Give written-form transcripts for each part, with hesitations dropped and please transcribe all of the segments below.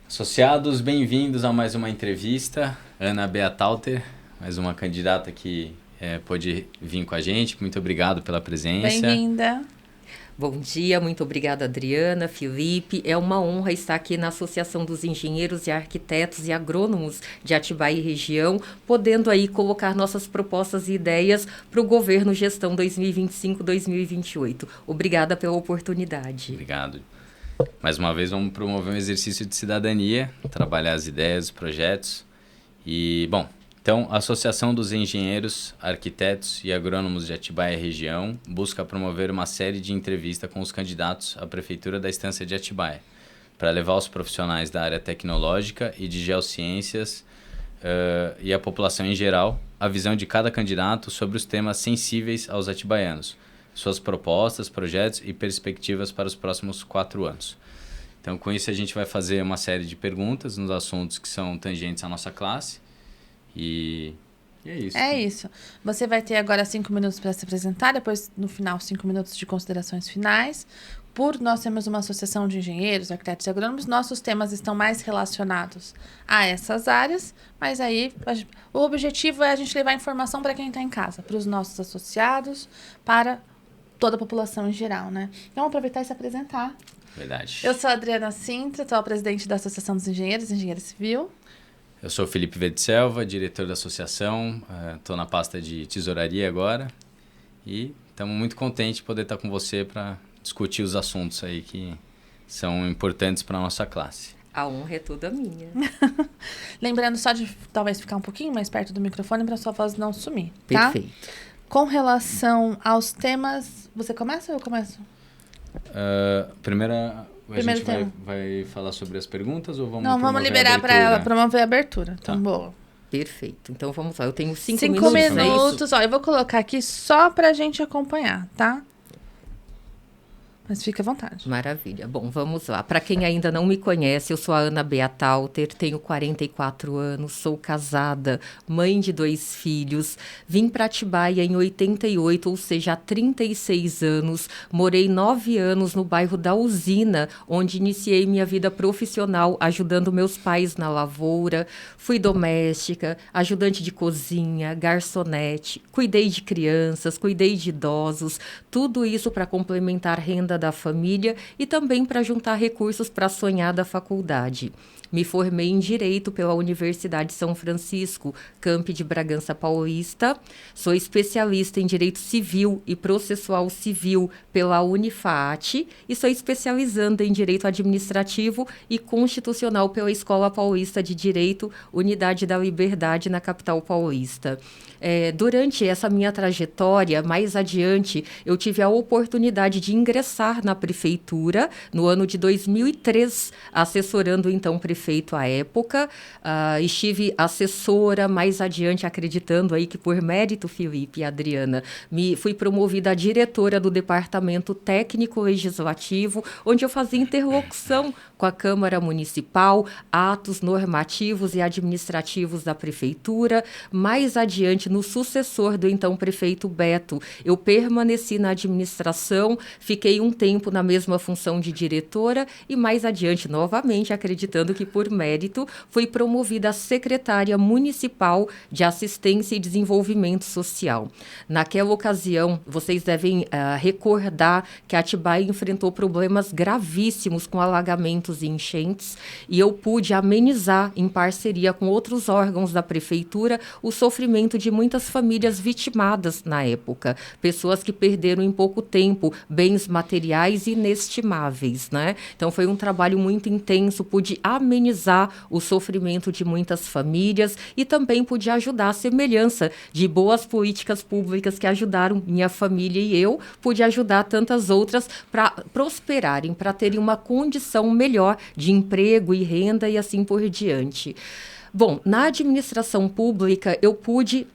Associados, bem-vindos a mais uma entrevista. Ana Beatalter, mais uma candidata que pôde vir com a gente. Muito obrigado pela presença. Bem-vinda. Bom dia, muito obrigada, Adriana, Felipe. É uma honra estar aqui na Associação dos Engenheiros e Arquitetos e Agrônomos de Atibaia e região, podendo aí colocar nossas propostas e ideias para o governo gestão 2025-2028. Obrigada pela oportunidade. Obrigado. Mais uma vez, vamos promover um exercício de cidadania, trabalhar as ideias, os projetos. Então, a Associação dos Engenheiros, Arquitetos e Agrônomos de Atibaia e região busca promover uma série de entrevistas com os candidatos à Prefeitura da Estância de Atibaia, para levar os profissionais da área tecnológica e de geociências e a população em geral a visão de cada candidato sobre os temas sensíveis aos atibaianos, suas propostas, projetos e perspectivas para os próximos 4 anos. Então, com isso, a gente vai fazer uma série de perguntas nos assuntos que são tangentes à nossa classe. E é isso. É isso. Você vai ter agora 5 minutos para se apresentar, depois, no final, 5 minutos de considerações finais. Nós temos uma associação de engenheiros, arquitetos e agrônomos, nossos temas estão mais relacionados a essas áreas, mas aí o objetivo é a gente levar informação para quem está em casa, para os nossos associados, para toda a população em geral, né? Então, vamos aproveitar e se apresentar. Verdade. Eu sou a Adriana Sintra, sou a presidente da Associação dos Engenheiros, Engenheiro Civil. Eu sou o Felipe Verdiselva, diretor da associação, estou na pasta de tesouraria agora e estamos muito contentes de poder estar com você para discutir os assuntos aí que são importantes para a nossa classe. A honra é toda minha. Lembrando só de talvez ficar um pouquinho mais perto do microfone para sua voz não sumir, tá? Perfeito. Com relação aos temas, você começa ou eu começo? Primeiro a gente tema. vai falar sobre as perguntas ou vamos Não, vamos promover liberar a para abertura? ela promover a abertura. Então, Tá. boa. Perfeito. Então vamos lá. Eu tenho 5 5 minutos. é isso? minutos. Ó, eu vou colocar aqui só pra gente acompanhar, tá? Mas fica à vontade. Maravilha. Bom, vamos lá. Para quem ainda não me conhece, eu sou a Ana Beatalter, tenho 44 anos, sou casada, mãe de 2 filhos, vim para Atibaia em 88, ou seja, há 36 anos, morei 9 anos no bairro da Usina, onde iniciei minha vida profissional ajudando meus pais na lavoura, fui doméstica, ajudante de cozinha, garçonete, cuidei de crianças, cuidei de idosos, tudo isso para complementar renda da família e também para juntar recursos para a sonhada faculdade. Me formei em Direito pela Universidade São Francisco, Campi de Bragança Paulista. Sou especialista em Direito Civil e Processual Civil pela Unifaat e sou especializanda em Direito Administrativo e Constitucional pela Escola Paulista de Direito, Unidade da Liberdade, na capital paulista. Durante essa minha trajetória, mais adiante, eu tive a oportunidade de ingressar na prefeitura no ano de 2003, assessorando então o prefeito à época. Estive assessora, mais adiante acreditando aí que por mérito, Felipe e Adriana, fui promovida a diretora do Departamento Técnico Legislativo, onde eu fazia interlocução com a Câmara Municipal, atos normativos e administrativos da prefeitura. Mais adiante, no sucessor do então prefeito Beto, eu permaneci na administração, fiquei um tempo na mesma função de diretora e mais adiante, novamente, acreditando que por mérito, fui promovida a secretária municipal de Assistência e Desenvolvimento Social. Naquela ocasião, vocês devem recordar que Atibaia enfrentou problemas gravíssimos com alagamentos e enchentes e eu pude amenizar, em parceria com outros órgãos da prefeitura, o sofrimento de muitas famílias vitimadas na época, pessoas que perderam em pouco tempo bens materiais inestimáveis, né? Então foi um trabalho muito intenso, pude amenizar o sofrimento de muitas famílias e também pude ajudar a semelhança de boas políticas públicas que ajudaram minha família e eu, pude ajudar tantas outras para prosperarem, para terem uma condição melhor de emprego e renda e assim por diante. Bom, na administração pública, eu pude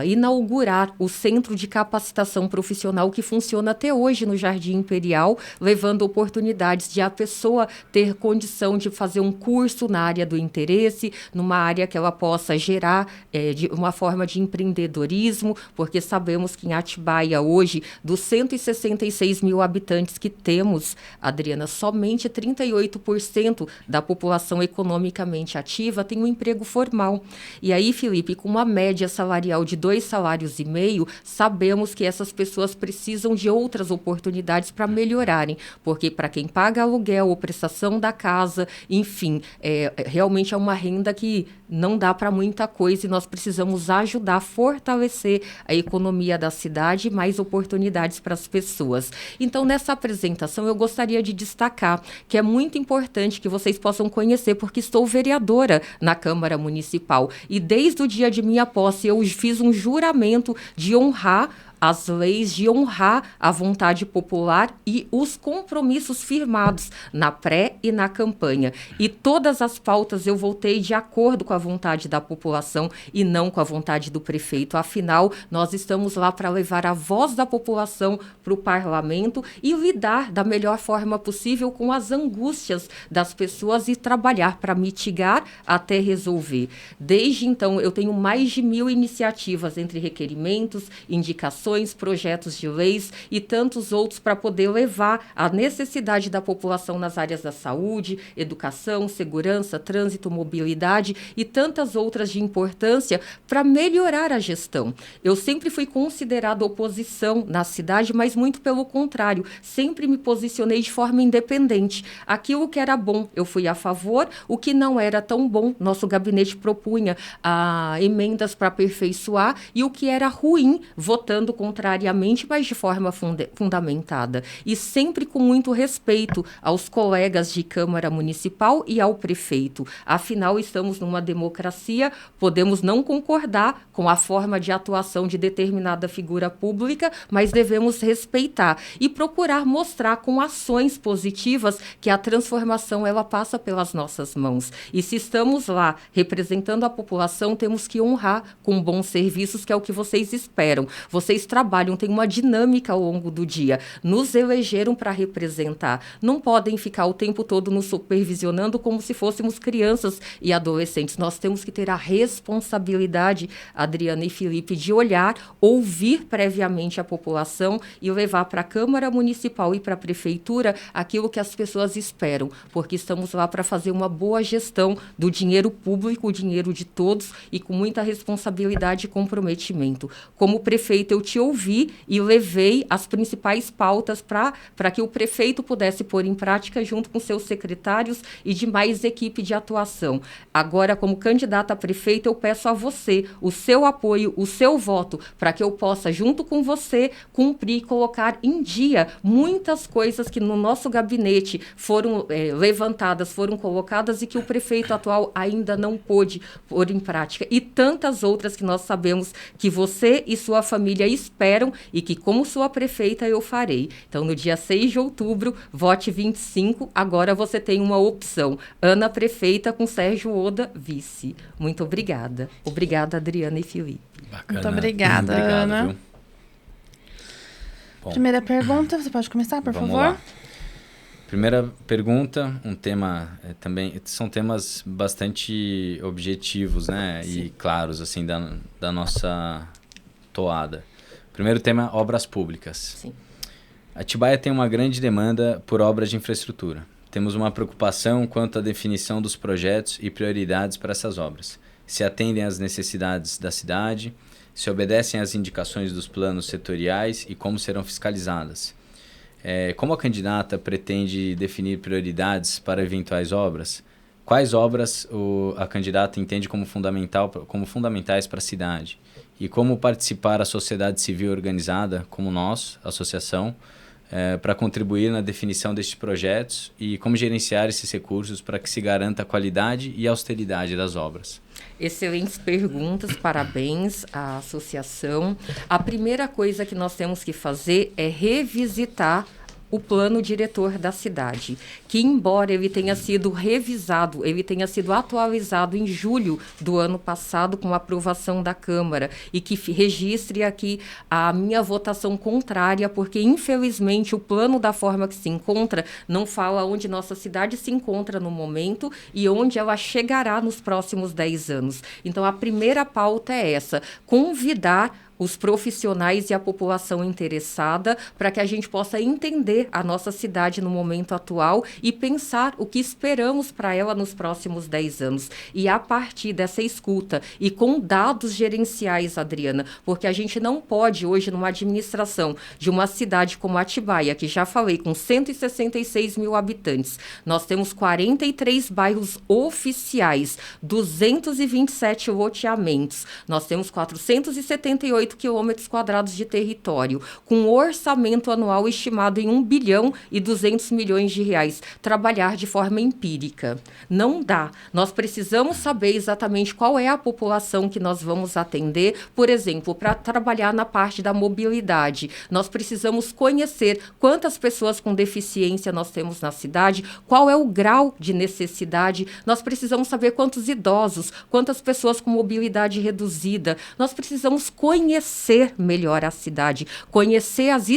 inaugurar o Centro de Capacitação Profissional que funciona até hoje no Jardim Imperial, levando oportunidades de a pessoa ter condição de fazer um curso na área do interesse, numa área que ela possa gerar de uma forma de empreendedorismo, porque sabemos que em Atibaia hoje, dos 166 mil habitantes que temos, Adriana, somente 38% da população economicamente ativa tem um emprego formal. E aí, Felipe, com uma média salarial de 2,5 salários, sabemos que essas pessoas precisam de outras oportunidades para melhorarem, porque para quem paga aluguel ou prestação da casa, enfim, realmente é uma renda que não dá para muita coisa e nós precisamos ajudar a fortalecer a economia da cidade e mais oportunidades para as pessoas. Então, nessa apresentação, eu gostaria de destacar que é muito importante que vocês possam conhecer, porque estou vereadora na Câmara Municipal e desde o dia de minha posse eu fiz um juramento de honrar as leis, de honrar a vontade popular e os compromissos firmados na pré e na campanha. E todas as pautas eu votei de acordo com a vontade da população e não com a vontade do prefeito. Afinal, nós estamos lá para levar a voz da população para o parlamento e lidar da melhor forma possível com as angústias das pessoas e trabalhar para mitigar até resolver. Desde então, eu tenho mais de 1.000 iniciativas entre requerimentos, indicações, projetos de leis e tantos outros para poder levar a necessidade da população nas áreas da saúde, educação, segurança, trânsito, mobilidade e tantas outras de importância para melhorar a gestão. Eu sempre fui considerada oposição na cidade, mas muito pelo contrário, sempre me posicionei de forma independente. Aquilo que era bom, eu fui a favor, o que não era tão bom, nosso gabinete propunha emendas para aperfeiçoar e o que era ruim, votando contrariamente, mas de forma fundamentada. E sempre com muito respeito aos colegas de Câmara Municipal e ao prefeito. Afinal, estamos numa democracia, podemos não concordar com a forma de atuação de determinada figura pública, mas devemos respeitar e procurar mostrar com ações positivas que a transformação ela passa pelas nossas mãos. E se estamos lá representando a população, temos que honrar com bons serviços, que é o que vocês esperam. Vocês trabalham, tem uma dinâmica ao longo do dia. Nos elegeram para representar. Não podem ficar o tempo todo nos supervisionando como se fôssemos crianças e adolescentes. Nós temos que ter a responsabilidade, Adriana e Felipe, de olhar, ouvir previamente a população e levar para a Câmara Municipal e para a Prefeitura aquilo que as pessoas esperam, porque estamos lá para fazer uma boa gestão do dinheiro público, o dinheiro de todos e com muita responsabilidade e comprometimento. Como prefeito, eu te ouvi e levei as principais pautas para que o prefeito pudesse pôr em prática junto com seus secretários e demais equipe de atuação. Agora, como candidata a prefeito, eu peço a você o seu apoio, o seu voto, para que eu possa, junto com você, cumprir e colocar em dia muitas coisas que no nosso gabinete foram levantadas, foram colocadas e que o prefeito atual ainda não pôde pôr em prática. E tantas outras que nós sabemos que você e sua família esperam e que, como sua prefeita, eu farei. Então, no dia 6 de outubro, vote 25, agora você tem uma opção. Ana prefeita com Sérgio Oda, vice. Muito obrigada. Obrigada, Adriana e Felipe. Bacana. Muito obrigada, Ana. Viu? Bom, primeira pergunta, você pode começar, por vamos favor? Lá. Primeira pergunta, um tema também, são temas bastante objetivos, né? Sim. E claros, assim, da nossa toada. Primeiro tema, obras públicas. Sim. Atibaia tem uma grande demanda por obras de infraestrutura. Temos uma preocupação quanto à definição dos projetos e prioridades para essas obras. Se atendem às necessidades da cidade, se obedecem às indicações dos planos setoriais e como serão fiscalizadas. Como a candidata pretende definir prioridades para eventuais obras? Quais obras a candidata entende como fundamentais para a cidade? E como participar a sociedade civil organizada, como nós, associação, para contribuir na definição destes projetos e como gerenciar esses recursos para que se garanta a qualidade e a austeridade das obras? Excelentes perguntas, parabéns à associação. A primeira coisa que nós temos que fazer é revisitar o plano diretor da cidade, que embora ele tenha sido revisado, ele tenha sido atualizado em julho do ano passado com a aprovação da Câmara, e que registre aqui a minha votação contrária, porque infelizmente o plano da forma que se encontra não fala onde nossa cidade se encontra no momento e onde ela chegará nos próximos 10 anos. Então a primeira pauta é essa: convidar os profissionais e a população interessada para que a gente possa entender a nossa cidade no momento atual e pensar o que esperamos para ela nos próximos 10 anos. E a partir dessa escuta e com dados gerenciais, Adriana, porque a gente não pode hoje, numa administração de uma cidade como Atibaia, que já falei, com 166 mil habitantes, nós temos 43 bairros oficiais, 227 loteamentos, nós temos 478 quilômetros quadrados de território, com um orçamento anual estimado em 1 bilhão e 200 milhões de reais, trabalhar de forma empírica. Não dá. Nós precisamos saber exatamente qual é a população que nós vamos atender. Por exemplo, para trabalhar na parte da mobilidade, nós precisamos conhecer quantas pessoas com deficiência nós temos na cidade, qual é o grau de necessidade, nós precisamos saber quantos idosos, quantas pessoas com mobilidade reduzida, nós precisamos conhecer melhor a cidade, conhecer as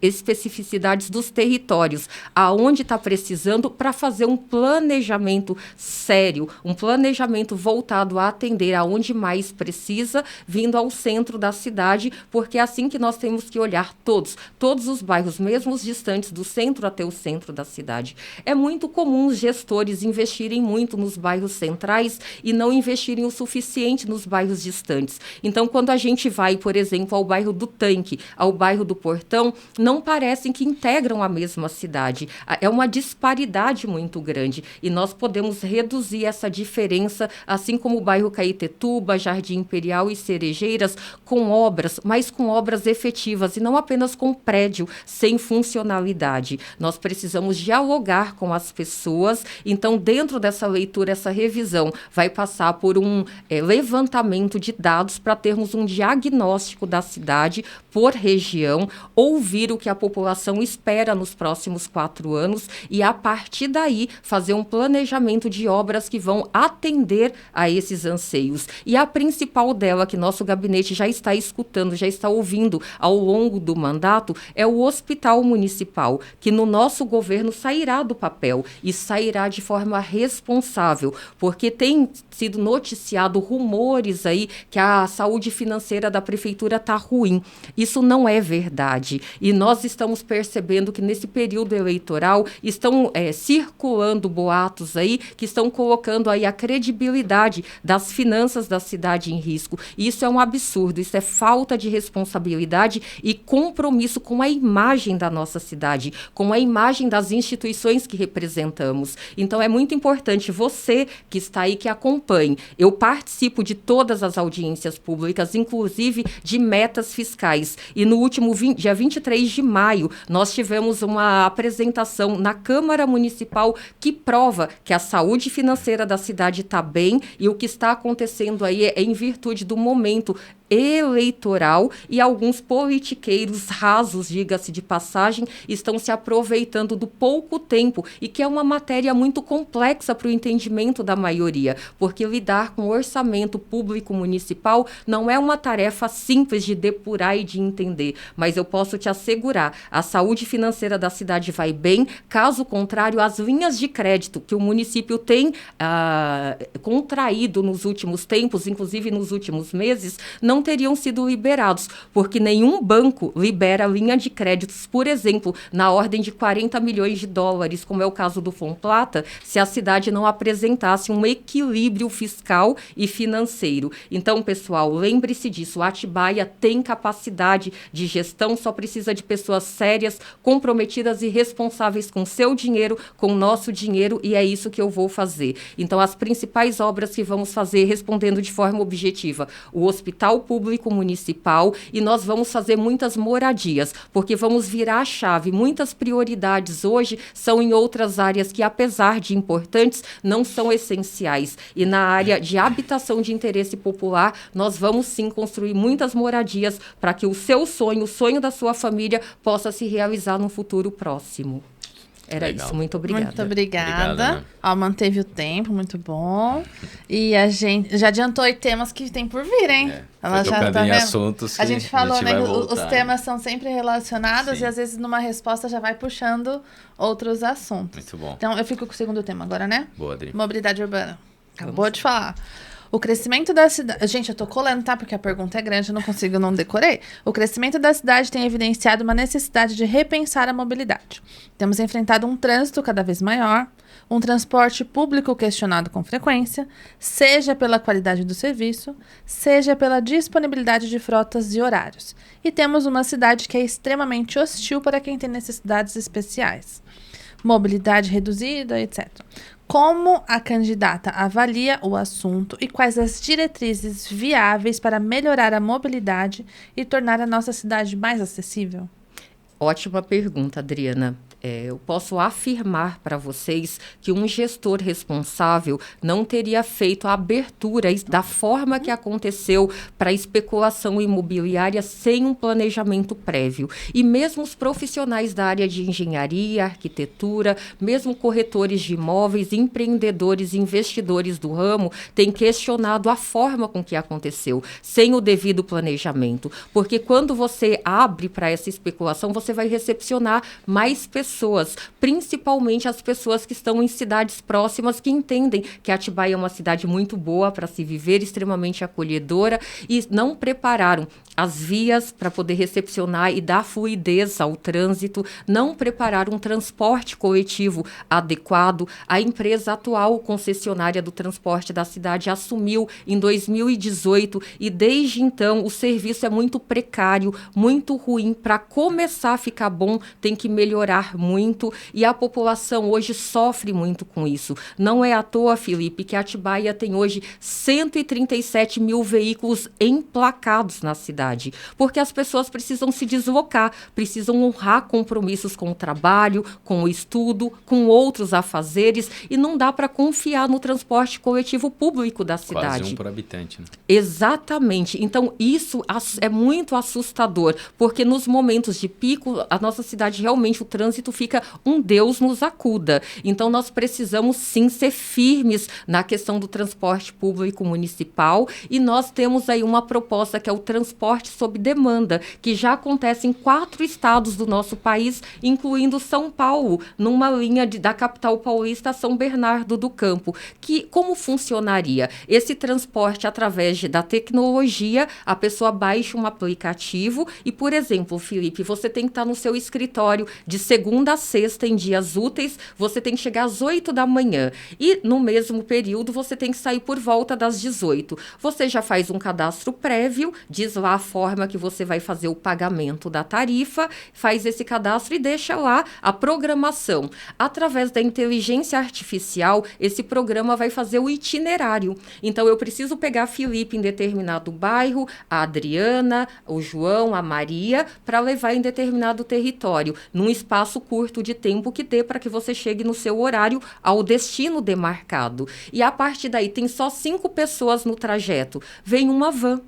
especificidades dos territórios, aonde está precisando, para fazer um planejamento sério, um planejamento voltado a atender aonde mais precisa, vindo ao centro da cidade, porque é assim que nós temos que olhar todos os bairros, mesmo os distantes do centro até o centro da cidade. É muito comum os gestores investirem muito nos bairros centrais e não investirem o suficiente nos bairros distantes. Então, quando a gente vai, por exemplo, ao bairro do Tanque, ao bairro do Portão, não parecem que integram a mesma cidade. É uma disparidade muito grande e nós podemos reduzir essa diferença, assim como o bairro Caetetuba, Jardim Imperial e Cerejeiras, com obras, mas com obras efetivas e não apenas com prédio sem funcionalidade. Nós precisamos dialogar com as pessoas. Então, dentro dessa leitura, essa revisão vai passar por um levantamento de dados para termos um diagnóstico da cidade por região, ouvir o que a população espera nos próximos 4 anos e, a partir daí, fazer um planejamento de obras que vão atender a esses anseios. E a principal dela, que nosso gabinete já está escutando, já está ouvindo ao longo do mandato, é o Hospital Municipal, que no nosso governo sairá do papel e sairá de forma responsável, porque tem sido noticiado rumores aí que a saúde financeira da prefeitura está ruim. Isso não é verdade. E nós estamos percebendo que nesse período eleitoral estão circulando boatos aí que estão colocando aí a credibilidade das finanças da cidade em risco. E isso é um absurdo, isso é falta de responsabilidade e compromisso com a imagem da nossa cidade, com a imagem das instituições que representamos. Então é muito importante você que está aí, que acompanhe. Eu participo de todas as audiências públicas, inclusive de metas fiscais. E no último dia 23 de maio, nós tivemos uma apresentação na Câmara Municipal que prova que a saúde financeira da cidade está bem e o que está acontecendo aí é em virtude do momento eleitoral e alguns politiqueiros rasos, diga-se de passagem, estão se aproveitando do pouco tempo e que é uma matéria muito complexa para o entendimento da maioria, porque lidar com orçamento público municipal não é uma tarefa simples de depurar e de entender, mas eu posso te assegurar, a saúde financeira da cidade vai bem, caso contrário, as linhas de crédito que o município tem contraído nos últimos tempos, inclusive nos últimos meses, não teriam sido liberados, porque nenhum banco libera linha de créditos, por exemplo, na ordem de 40 milhões de dólares, como é o caso do Fomplata, se a cidade não apresentasse um equilíbrio fiscal e financeiro. Então, pessoal, lembre-se disso, a Atibaia tem capacidade de gestão, só precisa de pessoas sérias, comprometidas e responsáveis com seu dinheiro, com nosso dinheiro, e é isso que eu vou fazer. Então, as principais obras que vamos fazer, respondendo de forma objetiva, o Hospital público municipal e nós vamos fazer muitas moradias, porque vamos virar a chave. Muitas prioridades hoje são em outras áreas que, apesar de importantes, não são essenciais. E na área de habitação de interesse popular, nós vamos sim construir muitas moradias para que o seu sonho, o sonho da sua família, possa se realizar no futuro próximo. Era Legal. isso, muito obrigada. Muito obrigada. Obrigada, Ó, manteve o tempo, muito bom. E a gente já adiantou aí temas que tem por vir, hein? Foi tocando tá em vendo? assuntos A que gente falou, vai né, que os voltar. temas são sempre relacionados Sim. e às vezes numa resposta já vai puxando outros assuntos. Muito bom. Então, eu fico com o segundo tema agora, né? Boa, Adri. Mobilidade urbana. Acabou de falar. O crescimento da cidade... Gente, eu tô colando, tá? Porque a pergunta é grande, eu não consigo, não decorei. O crescimento da cidade tem evidenciado uma necessidade de repensar a mobilidade. Temos enfrentado um trânsito cada vez maior, um transporte público questionado com frequência, seja pela qualidade do serviço, seja pela disponibilidade de frotas e horários. E temos uma cidade que é extremamente hostil para quem tem necessidades especiais. Mobilidade reduzida, etc. Como a candidata avalia o assunto e quais as diretrizes viáveis para melhorar a mobilidade e tornar a nossa cidade mais acessível? Ótima pergunta, Adriana. Eu posso afirmar para vocês que um gestor responsável não teria feito a abertura da forma que aconteceu para a especulação imobiliária sem um planejamento prévio. E mesmo os profissionais da área de engenharia, arquitetura, mesmo corretores de imóveis, empreendedores, investidores do ramo, têm questionado a forma com que aconteceu, sem o devido planejamento. Porque quando você abre para essa especulação, você vai recepcionar mais pessoas, principalmente as pessoas que estão em cidades próximas, que entendem que Atibaia é uma cidade muito boa para se viver, extremamente acolhedora, e não prepararam as vias para poder recepcionar e dar fluidez ao trânsito, não prepararam um transporte coletivo adequado. A empresa atual concessionária do transporte da cidade assumiu em 2018 e desde então o serviço é muito precário, muito ruim. Para começar a ficar bom, tem que melhorar muito e a população hoje sofre muito com isso. Não é à toa, Felipe, que Atibaia tem hoje 137 mil veículos emplacados na cidade, porque as pessoas precisam se deslocar, precisam honrar compromissos com o trabalho, com o estudo, com outros afazeres, e não dá para confiar no transporte coletivo público da cidade. Quase um por habitante, né? Exatamente. Então, isso é muito assustador, porque nos momentos de pico, a nossa cidade realmente, o trânsito fica um Deus nos acuda. Então, nós precisamos sim ser firmes na questão do transporte público municipal, e nós temos aí uma proposta que é o transporte sob demanda, que já acontece em 4 estados do nosso país, incluindo São Paulo, numa linha da capital paulista a São Bernardo do Campo. Como funcionaria? Esse transporte através da tecnologia, a pessoa baixa um aplicativo e, por exemplo, Felipe, você tem que estar no seu escritório de segunda a sexta em dias úteis, você tem que chegar às 8 da manhã e no mesmo período você tem que sair por volta das 18. Você já faz um cadastro prévio, diz lá a forma que você vai fazer o pagamento da tarifa, faz esse cadastro e deixa lá a programação. Através da inteligência artificial, esse programa vai fazer o itinerário. Então, eu preciso pegar Felipe em determinado bairro, a Adriana, o João, a Maria, para levar em determinado território, num espaço curto de tempo que dê para que você chegue no seu horário ao destino demarcado. E a partir daí, tem só 5 pessoas no trajeto. Vem uma van.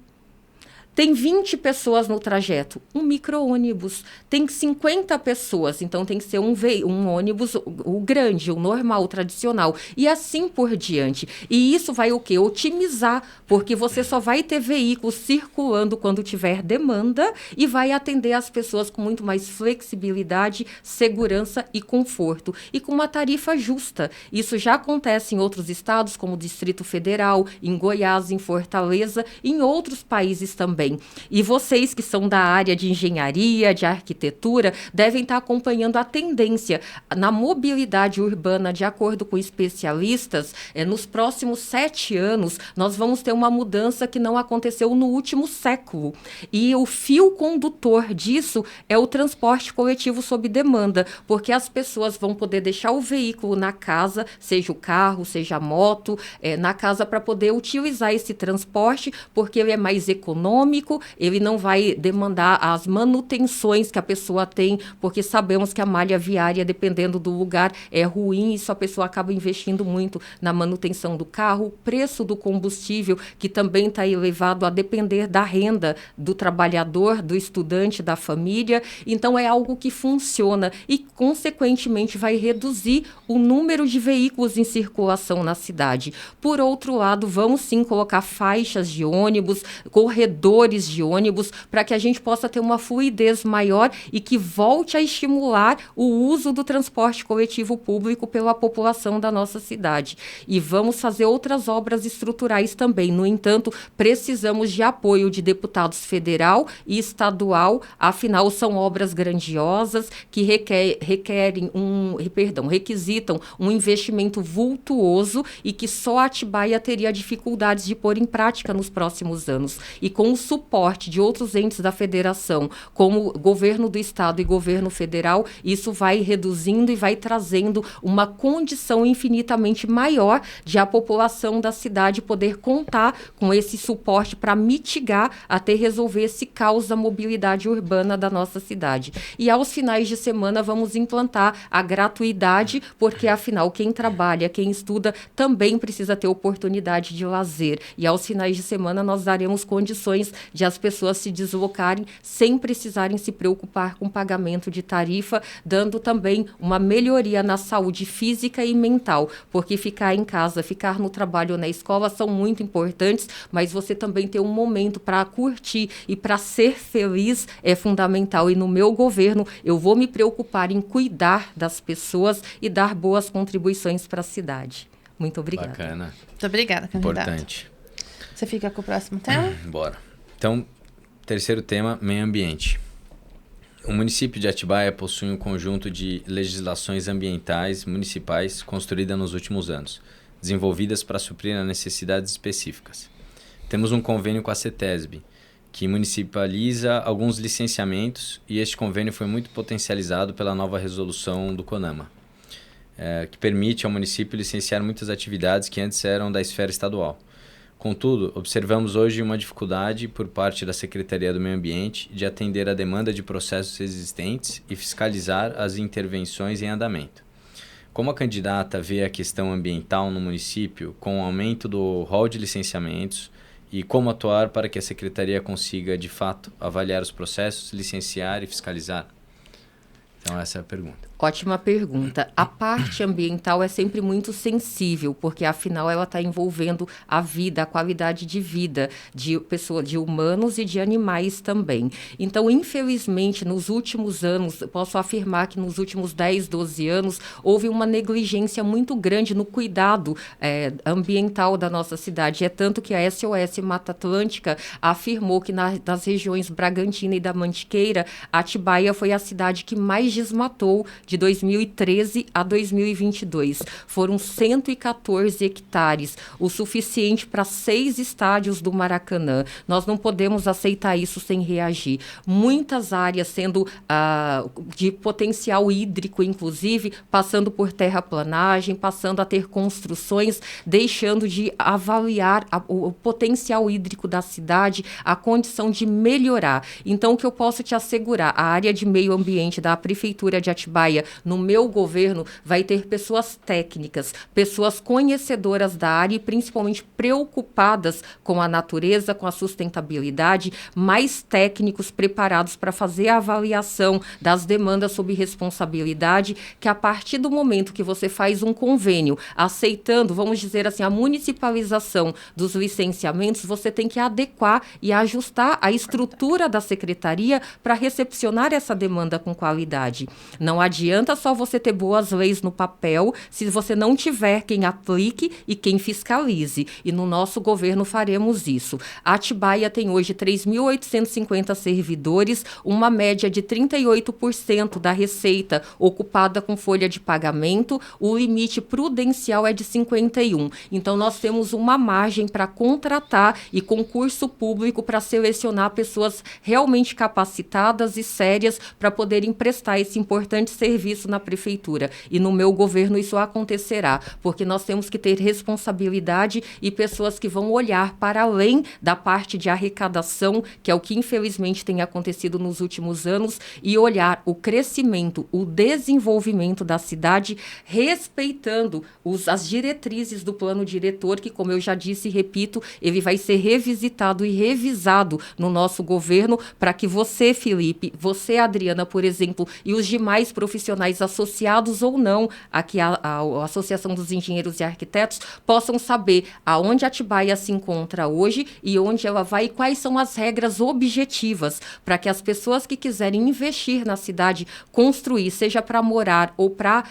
Tem 20 pessoas no trajeto, um micro-ônibus. Tem 50 pessoas, então tem que ser um ônibus, o grande, o normal, o tradicional. E assim por diante. E isso vai o quê? Otimizar, porque você só vai ter veículos circulando quando tiver demanda e vai atender as pessoas com muito mais flexibilidade, segurança e conforto. E com uma tarifa justa. Isso já acontece em outros estados, como o Distrito Federal, em Goiás, em Fortaleza, em outros países também. também. E vocês que são da área de engenharia, de arquitetura, devem estar acompanhando a tendência na mobilidade urbana, de acordo com especialistas, nos próximos 7 anos, nós vamos ter uma mudança que não aconteceu no último século. E o fio condutor disso é o transporte coletivo sob demanda, porque as pessoas vão poder deixar o veículo na casa, seja o carro, seja a moto, na casa para poder utilizar esse transporte, porque ele é mais econômico, ele não vai demandar as manutenções que a pessoa tem, porque sabemos que a malha viária, dependendo do lugar, é ruim, e isso a pessoa acaba investindo muito na manutenção do carro, o preço do combustível, que também está elevado a depender da renda do trabalhador, do estudante, da família. Então, é algo que funciona e, consequentemente, vai reduzir o número de veículos em circulação na cidade. Por outro lado, vamos sim colocar faixas de ônibus, corredores de ônibus, para que a gente possa ter uma fluidez maior e que volte a estimular o uso do transporte coletivo público pela população da nossa cidade. E vamos fazer outras obras estruturais também. No entanto, precisamos de apoio de deputados federal e estadual, afinal são obras grandiosas que requisitam um investimento vultuoso e que só Atibaia teria dificuldades de pôr em prática nos próximos anos. E com o suporte de outros entes da federação, como o governo do estado e governo federal, isso vai reduzindo e vai trazendo uma condição infinitamente maior de a população da cidade poder contar com esse suporte para mitigar até resolver esse caos da mobilidade urbana da nossa cidade. E aos finais de semana vamos implantar a gratuidade, porque afinal quem trabalha, quem estuda também precisa ter oportunidade de lazer. E aos finais de semana nós daremos condições de as pessoas se deslocarem sem precisarem se preocupar com pagamento de tarifa, dando também uma melhoria na saúde física e mental, porque ficar em casa, ficar no trabalho ou na escola são muito importantes, mas você também ter um momento para curtir e para ser feliz é fundamental. E no meu governo eu vou me preocupar em cuidar das pessoas e dar boas contribuições para a cidade. Muito obrigada. Bacana. Muito obrigada, candidata. Importante. Você fica com o próximo tema? Bora. Então, terceiro tema, meio ambiente. O município de Atibaia possui um conjunto de legislações ambientais municipais construídas nos últimos anos, desenvolvidas para suprir as necessidades específicas. Temos um convênio com a CETESB, que municipaliza alguns licenciamentos, e este convênio foi muito potencializado pela nova resolução do CONAMA, que permite ao município licenciar muitas atividades que antes eram da esfera estadual. Contudo, observamos hoje uma dificuldade por parte da Secretaria do Meio Ambiente de atender a demanda de processos existentes e fiscalizar as intervenções em andamento. Como a candidata vê a questão ambiental no município com o aumento do rol de licenciamentos e como atuar para que a Secretaria consiga, de fato, avaliar os processos, licenciar e fiscalizar? Então, essa é a pergunta. Ótima pergunta. A parte ambiental é sempre muito sensível, porque afinal ela está envolvendo a vida, a qualidade de vida de pessoas, de humanos e de animais também. Então, infelizmente, nos últimos anos, posso afirmar que nos últimos 10, 12 anos, houve uma negligência muito grande no cuidado ambiental da nossa cidade. É tanto que a SOS Mata Atlântica afirmou que nas regiões Bragantina e da Mantiqueira, Atibaia foi a cidade que mais desmatou de 2013 a 2022. Foram 114 hectares, o suficiente para 6 estádios do Maracanã. Nós não podemos aceitar isso sem reagir. Muitas áreas sendo de potencial hídrico, inclusive, passando por terraplanagem, passando a ter construções, deixando de avaliar o potencial hídrico da cidade, a condição de melhorar. Então, o que eu posso te assegurar, a área de meio ambiente da Prefeitura de Atibaia, no meu governo, vai ter pessoas técnicas, pessoas conhecedoras da área e principalmente preocupadas com a natureza, com a sustentabilidade, mais técnicos preparados para fazer a avaliação das demandas sob responsabilidade, que a partir do momento que você faz um convênio aceitando, vamos dizer assim, a municipalização dos licenciamentos, você tem que adequar e ajustar a estrutura da secretaria para recepcionar essa demanda com qualidade. Não adianta adianta só você ter boas leis no papel se você não tiver quem aplique e quem fiscalize. E no nosso governo faremos isso. A Atibaia tem hoje 3.850 servidores, uma média de 38% da receita ocupada com folha de pagamento. O limite prudencial é de 51%. Então, nós temos uma margem para contratar e concurso público para selecionar pessoas realmente capacitadas e sérias para poderem prestar esse importante serviço na prefeitura. E no meu governo isso acontecerá, porque nós temos que ter responsabilidade e pessoas que vão olhar para além da parte de arrecadação, que é o que infelizmente tem acontecido nos últimos anos, e olhar o crescimento, o desenvolvimento da cidade, respeitando as diretrizes do plano diretor, que, como eu já disse e repito, ele vai ser revisitado e revisado no nosso governo, para que você, Felipe, você, Adriana, por exemplo, e os demais profissionais associados ou não aqui à Associação dos Engenheiros e Arquitetos possam saber aonde a Atibaia se encontra hoje e onde ela vai e quais são as regras objetivas para que as pessoas que quiserem investir na cidade, construir, seja para morar ou para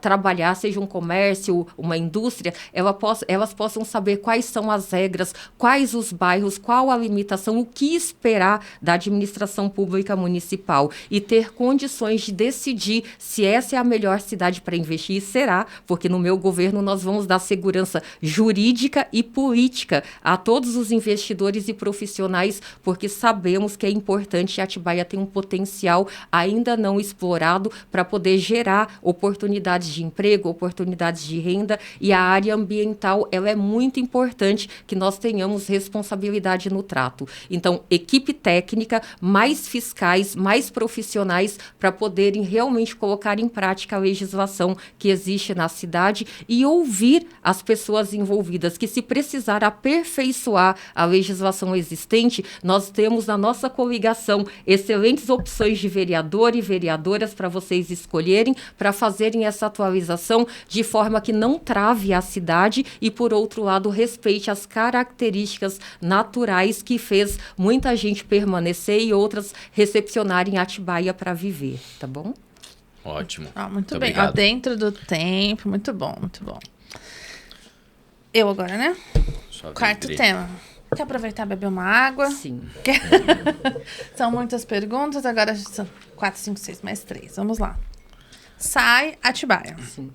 trabalhar, seja um comércio, uma indústria, elas possam saber quais são as regras, quais os bairros, qual a limitação, o que esperar da administração pública municipal e ter condições de decidir se essa é a melhor cidade para investir. E será, porque no meu governo nós vamos dar segurança jurídica e política a todos os investidores e profissionais, porque sabemos que é importante. A Atibaia tem um potencial ainda não explorado para poder gerar oportunidades de emprego, oportunidades de renda, e a área ambiental, ela é muito importante que nós tenhamos responsabilidade no trato. Então, equipe técnica, mais fiscais, mais profissionais para poderem realmente colocar em prática a legislação que existe na cidade e ouvir as pessoas envolvidas, que se precisar aperfeiçoar a legislação existente, nós temos na nossa coligação excelentes opções de vereador e vereadoras para vocês escolherem, para fazerem essa atualização de forma que não trave a cidade e, por outro lado, respeite as características naturais que fez muita gente permanecer e outras recepcionarem Atibaia para viver, tá bom? Ótimo. Muito bem. Dentro do tempo, muito bom, muito bom. Eu agora, né? Quarto tema. Quer aproveitar e beber uma água? Sim. São muitas perguntas, agora são 4, 5, 6, mais 3. Vamos lá. SAAI Atibaia. Sim.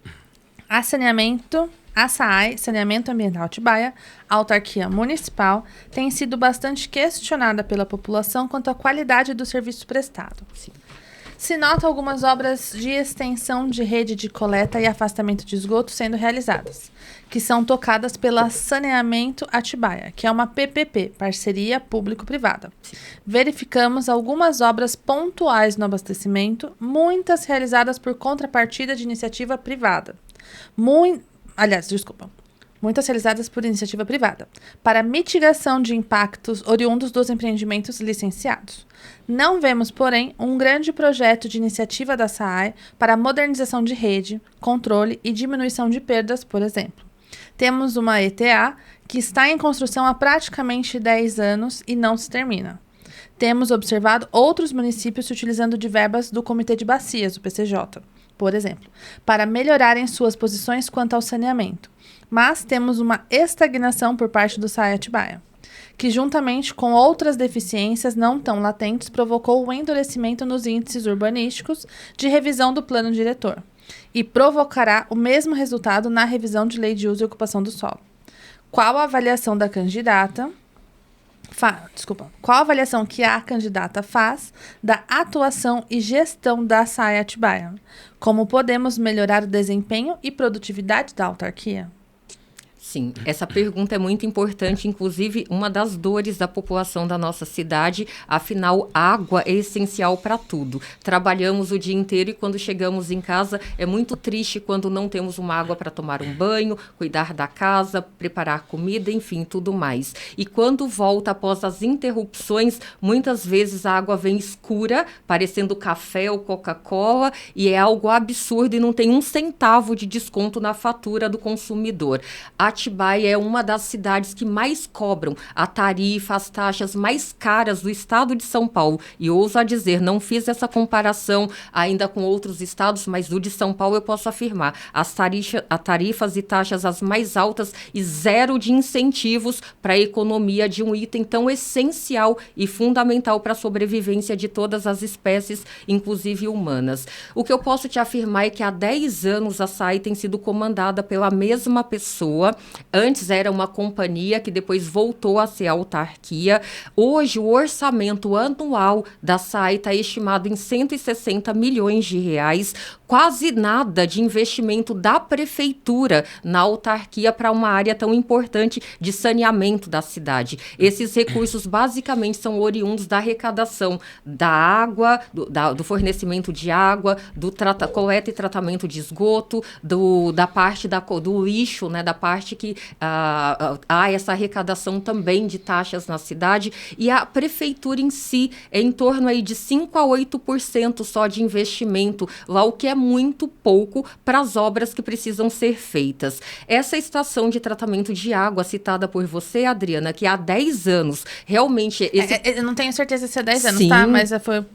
A SAAI, Saneamento Ambiental Atibaia, autarquia municipal, tem sido bastante questionada pela população quanto à qualidade do serviço prestado. Sim. Se nota algumas obras de extensão de rede de coleta e afastamento de esgoto sendo realizadas, que são tocadas pela Saneamento Atibaia, que é uma PPP, parceria público-privada. Verificamos algumas obras pontuais no abastecimento, muitas realizadas por contrapartida de iniciativa privada. Muitas realizadas por iniciativa privada, para mitigação de impactos oriundos dos empreendimentos licenciados. Não vemos, porém, um grande projeto de iniciativa da SAAI para a modernização de rede, controle e diminuição de perdas, por exemplo. Temos uma ETA que está em construção há praticamente 10 anos e não se termina. Temos observado outros municípios se utilizando de verbas do Comitê de Bacias, o PCJ, por exemplo, para melhorarem suas posições quanto ao saneamento. Mas temos uma estagnação por parte do SAAI Atibaia, que juntamente com outras deficiências não tão latentes provocou o endurecimento nos índices urbanísticos de revisão do plano diretor e provocará o mesmo resultado na revisão de lei de uso e ocupação do solo. Qual a avaliação da candidata? Qual a avaliação que a candidata faz da atuação e gestão da SAAI Atibaia? Como podemos melhorar o desempenho e produtividade da autarquia? Sim, essa pergunta é muito importante, inclusive uma das dores da população da nossa cidade. Afinal, água é essencial para tudo. Trabalhamos o dia inteiro e quando chegamos em casa é muito triste quando não temos uma água para tomar um banho, cuidar da casa, preparar comida, enfim, tudo mais. E quando volta após as interrupções, muitas vezes a água vem escura, parecendo café ou Coca-Cola, e é algo absurdo e não tem um centavo de desconto na fatura do consumidor. Atibaia é uma das cidades que mais cobram a tarifa, as taxas mais caras do estado de São Paulo. E ouso a dizer, não fiz essa comparação ainda com outros estados, mas do de São Paulo eu posso afirmar. As tarifas e taxas as mais altas e zero de incentivos para a economia de um item tão essencial e fundamental para a sobrevivência de todas as espécies, inclusive humanas. O que eu posso te afirmar é que há 10 anos a SAI tem sido comandada pela mesma pessoa. Antes era uma companhia que depois voltou a ser autarquia. Hoje o orçamento anual da SAI está estimado em 160 milhões de reais, quase nada de investimento da prefeitura na autarquia para uma área tão importante de saneamento da cidade. Esses recursos basicamente são oriundos da arrecadação da água, do fornecimento de água, do coleta e tratamento de esgoto, da parte do lixo, né, da parte que há essa arrecadação também de taxas na cidade, e a prefeitura em si é em torno aí de 5 a 8% só de investimento, lá o que é muito pouco para as obras que precisam ser feitas. Essa estação de tratamento de água citada por você, Adriana, que há 10 anos, realmente... Eu não tenho certeza se é 10 anos, Sim. tá? Mas foi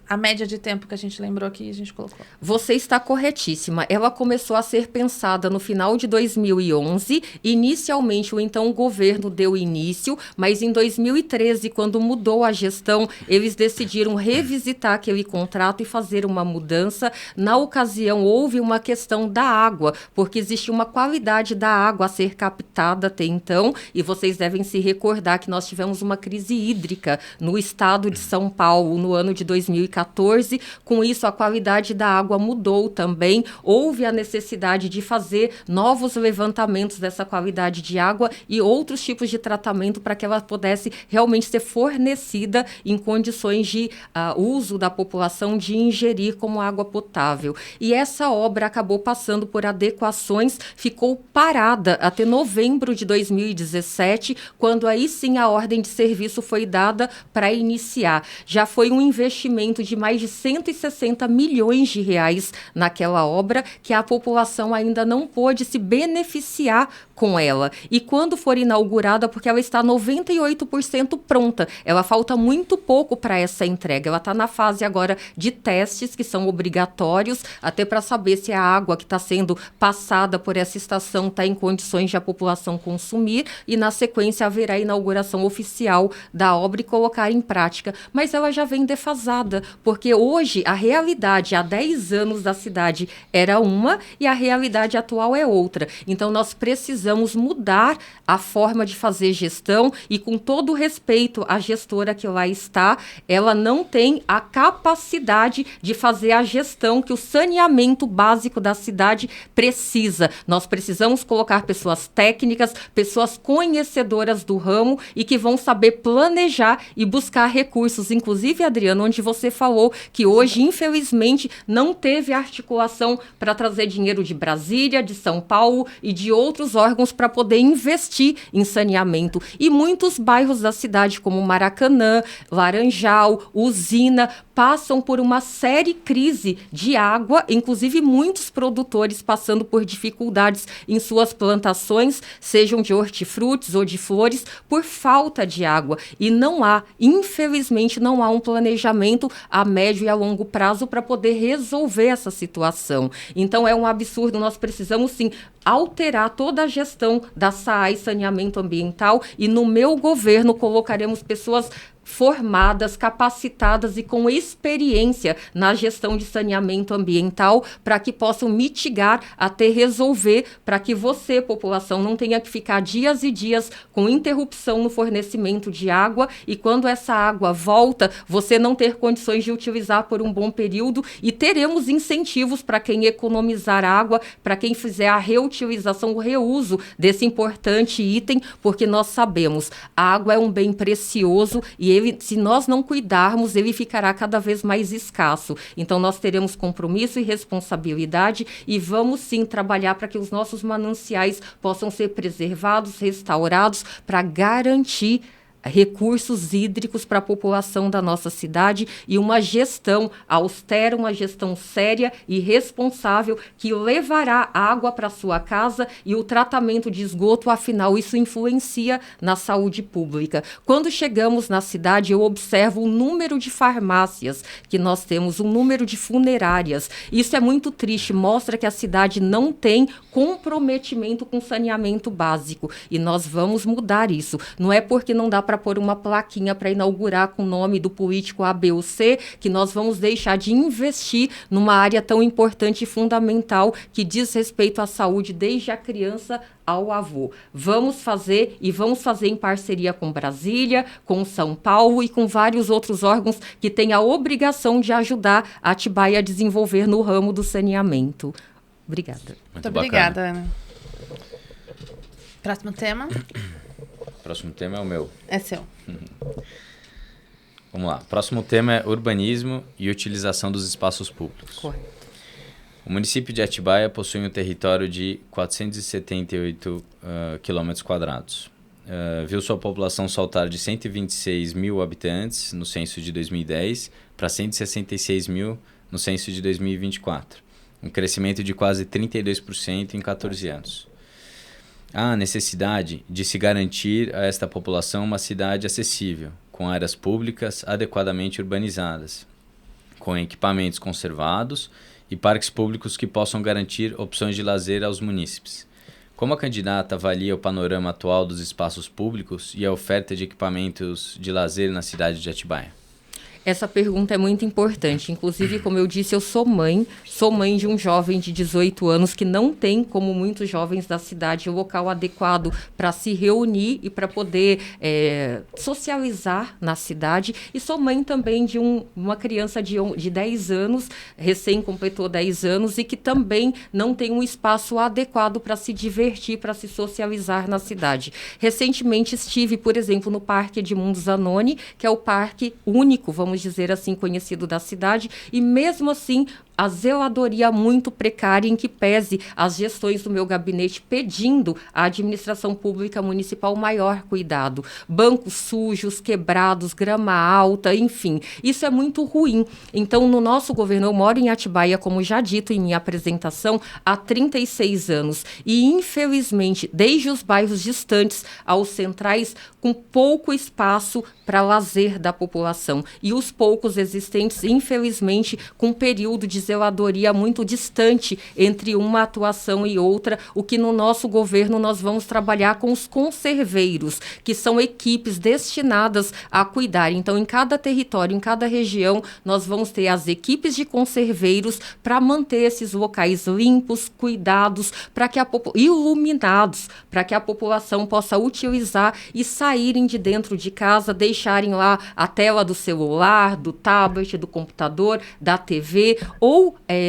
a média de tempo que a gente lembrou aqui, a gente colocou. Você está corretíssima. Ela começou a ser pensada no final de 2011. Inicialmente, o então governo deu início, mas em 2013, quando mudou a gestão, eles decidiram revisitar aquele contrato e fazer uma mudança. Na ocasião, houve uma questão da água, porque existia uma qualidade da água a ser captada até então, e vocês devem se recordar que nós tivemos uma crise hídrica no estado de São Paulo no ano de 2014. Com isso, a qualidade da água mudou também. Houve a necessidade de fazer novos levantamentos dessa qualidade de água e outros tipos de tratamento para que ela pudesse realmente ser fornecida em condições de uso da população de ingerir como água potável. E essa obra acabou passando por adequações, ficou parada até novembro de 2017, quando aí sim a ordem de serviço foi dada para iniciar. Já foi um investimento de mais de 160 milhões de reais naquela obra, que a população ainda não pôde se beneficiar com ela. E quando for inaugurada, porque ela está 98% pronta, ela falta muito pouco para essa entrega. Ela está na fase agora de testes, que são obrigatórios, até para saber se a água que está sendo passada por essa estação está em condições de a população consumir, e na sequência haverá a inauguração oficial da obra e colocar em prática. Mas ela já vem defasada, porque hoje a realidade há 10 anos da cidade era uma e a realidade atual é outra. Então nós precisamos mudar a forma de fazer gestão, e com todo respeito à gestora que lá está, ela não tem a capacidade de fazer a gestão que o saneamento básico da cidade precisa. Nós precisamos colocar pessoas técnicas, pessoas conhecedoras do ramo e que vão saber planejar e buscar recursos. Inclusive, Adriana, onde você falou que hoje, infelizmente, não teve articulação para trazer dinheiro de Brasília, de São Paulo e de outros órgãos para poder investir em saneamento. E muitos bairros da cidade, como Maracanã, Laranjal, Usina, passam por uma séria crise de água, inclusive muitos produtores passando por dificuldades em suas plantações, sejam de hortifrutis ou de flores, por falta de água. E não há, infelizmente, não há um planejamento a médio e a longo prazo para poder resolver essa situação. Então é um absurdo, nós precisamos sim alterar toda a gestão da SAAI, saneamento ambiental, e no meu governo colocaremos pessoas formadas, capacitadas e com experiência na gestão de saneamento ambiental para que possam mitigar até resolver, para que você, população, não tenha que ficar dias e dias com interrupção no fornecimento de água, e quando essa água volta, você não ter condições de utilizar por um bom período, e teremos incentivos para quem economizar água, para quem fizer a reutilização, o reuso desse importante item, porque nós sabemos, a água é um bem precioso e ele, se nós não cuidarmos, ele ficará cada vez mais escasso. Então, nós teremos compromisso e responsabilidade e vamos sim trabalhar para que os nossos mananciais possam ser preservados, restaurados, para garantir recursos hídricos para a população da nossa cidade e uma gestão austera, uma gestão séria e responsável que levará água para sua casa e o tratamento de esgoto, afinal, isso influencia na saúde pública. Quando chegamos na cidade, eu observo o número de farmácias que nós temos, o número de funerárias. Isso é muito triste, mostra que a cidade não tem comprometimento com saneamento básico e nós vamos mudar isso. Não é porque não dá para pôr uma plaquinha para inaugurar com o nome do político A, B ou C que nós vamos deixar de investir numa área tão importante e fundamental que diz respeito à saúde desde a criança ao avô. Vamos fazer em parceria com Brasília, com São Paulo e com vários outros órgãos que têm a obrigação de ajudar a Atibaia a desenvolver no ramo do saneamento. Obrigada. Muito obrigada, Ana. Próximo tema? Próximo tema é o meu. É seu. Vamos lá. Próximo tema é urbanismo e utilização dos espaços públicos. Correto. O município de Atibaia possui um território de 478 km². Viu sua população saltar de 126 mil habitantes no censo de 2010 para 166 mil no censo de 2024. Um crescimento de quase 32% em 14 anos. Há necessidade de se garantir a esta população uma cidade acessível, com áreas públicas adequadamente urbanizadas, com equipamentos conservados e parques públicos que possam garantir opções de lazer aos munícipes. Como a candidata avalia o panorama atual dos espaços públicos e a oferta de equipamentos de lazer na cidade de Atibaia? Essa pergunta é muito importante. Inclusive, como eu disse, eu sou mãe de um jovem de 18 anos que não tem, como muitos jovens da cidade, o local adequado para se reunir e para poder socializar na cidade. E sou mãe também de uma criança de 10 anos, recém completou 10 anos, e que também não tem um espaço adequado para se divertir, para se socializar na cidade. Recentemente estive, por exemplo, no Parque Edmundo Zanoni, que é o parque único, vamos dizer assim, conhecido da cidade, e mesmo assim a zeladoria muito precária, em que pese as gestões do meu gabinete pedindo à administração pública municipal maior cuidado. Bancos sujos, quebrados, grama alta, enfim. Isso é muito ruim. Então, no nosso governo, eu moro em Atibaia, como já dito em minha apresentação, há 36 anos. E, infelizmente, desde os bairros distantes aos centrais, com pouco espaço para lazer da população. E os poucos existentes, infelizmente, com período de zeladoria muito distante entre uma atuação e outra, o que no nosso governo nós vamos trabalhar com os conserveiros, que são equipes destinadas a cuidar. Então, em cada território, em cada região, nós vamos ter as equipes de conserveiros para manter esses locais limpos, cuidados, iluminados, para que a população possa utilizar e saírem de dentro de casa, deixarem lá a tela do celular, do tablet, do computador, da TV, ou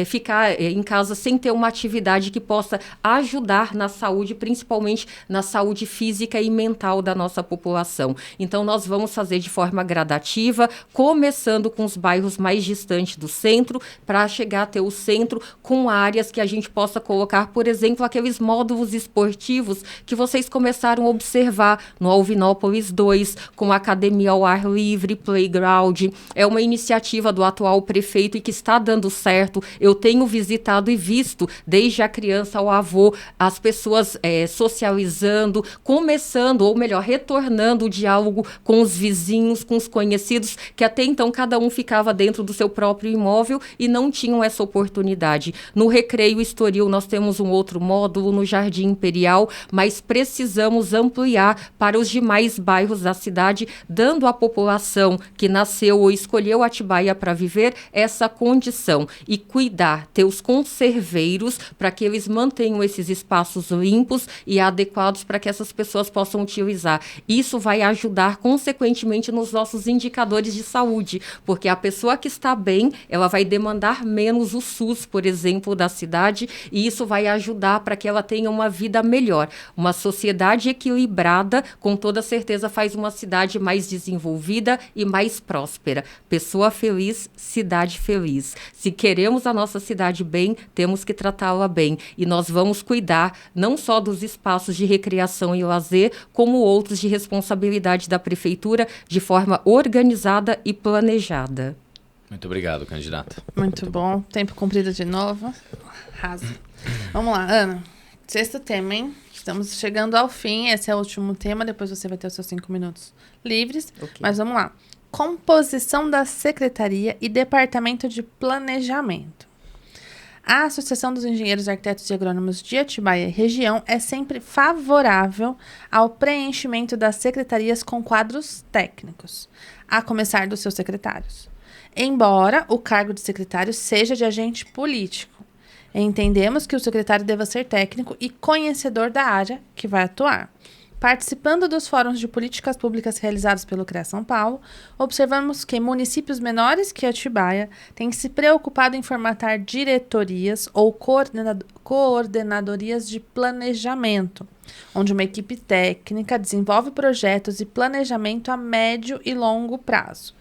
ficar em casa sem ter uma atividade que possa ajudar na saúde, principalmente na saúde física e mental da nossa população. Então, nós vamos fazer de forma gradativa, começando com os bairros mais distantes do centro, para chegar até o centro com áreas que a gente possa colocar, por exemplo, aqueles módulos esportivos que vocês começaram a observar no Alvinópolis 2, com a academia ao ar livre, playground. É uma iniciativa do atual prefeito e que está dando certo. Eu tenho visitado e visto, desde a criança ao avô, as pessoas socializando, começando, ou melhor, retornando o diálogo com os vizinhos, com os conhecidos, que até então cada um ficava dentro do seu próprio imóvel e não tinham essa oportunidade. No Recreio Estoril nós temos um outro módulo, no Jardim Imperial, mas precisamos ampliar para os demais bairros da cidade, dando à população que nasceu ou escolheu Atibaia para viver essa condição. E cuidar, ter os conserveiros para que eles mantenham esses espaços limpos e adequados para que essas pessoas possam utilizar. Isso vai ajudar, consequentemente, nos nossos indicadores de saúde, porque a pessoa que está bem, ela vai demandar menos o SUS, por exemplo, da cidade, e isso vai ajudar para que ela tenha uma vida melhor. Uma sociedade equilibrada, com toda certeza, faz uma cidade mais desenvolvida e mais próspera. Pessoa feliz, cidade feliz. Se queremos queremos a nossa cidade bem, temos que tratá-la bem. E nós vamos cuidar não só dos espaços de recreação e lazer, como outros de responsabilidade da prefeitura, de forma organizada e planejada. Muito obrigado, candidata. Muito bom. Tempo cumprido de novo. Arrasa. Vamos lá, Ana. Sexto tema, hein? Estamos chegando ao fim. Esse é o último tema. Depois você vai ter os seus 5 minutos livres. Okay. Mas vamos lá. Composição da Secretaria e Departamento de Planejamento. A Associação dos Engenheiros, Arquitetos e Agrônomos de Atibaia e região é sempre favorável ao preenchimento das secretarias com quadros técnicos, a começar dos seus secretários. Embora o cargo de secretário seja de agente político, entendemos que o secretário deva ser técnico e conhecedor da área que vai atuar. Participando dos fóruns de políticas públicas realizados pelo CREA São Paulo, observamos que municípios menores que Atibaia têm se preocupado em formatar diretorias ou coordenadorias de planejamento, onde uma equipe técnica desenvolve projetos e planejamento a médio e longo prazo,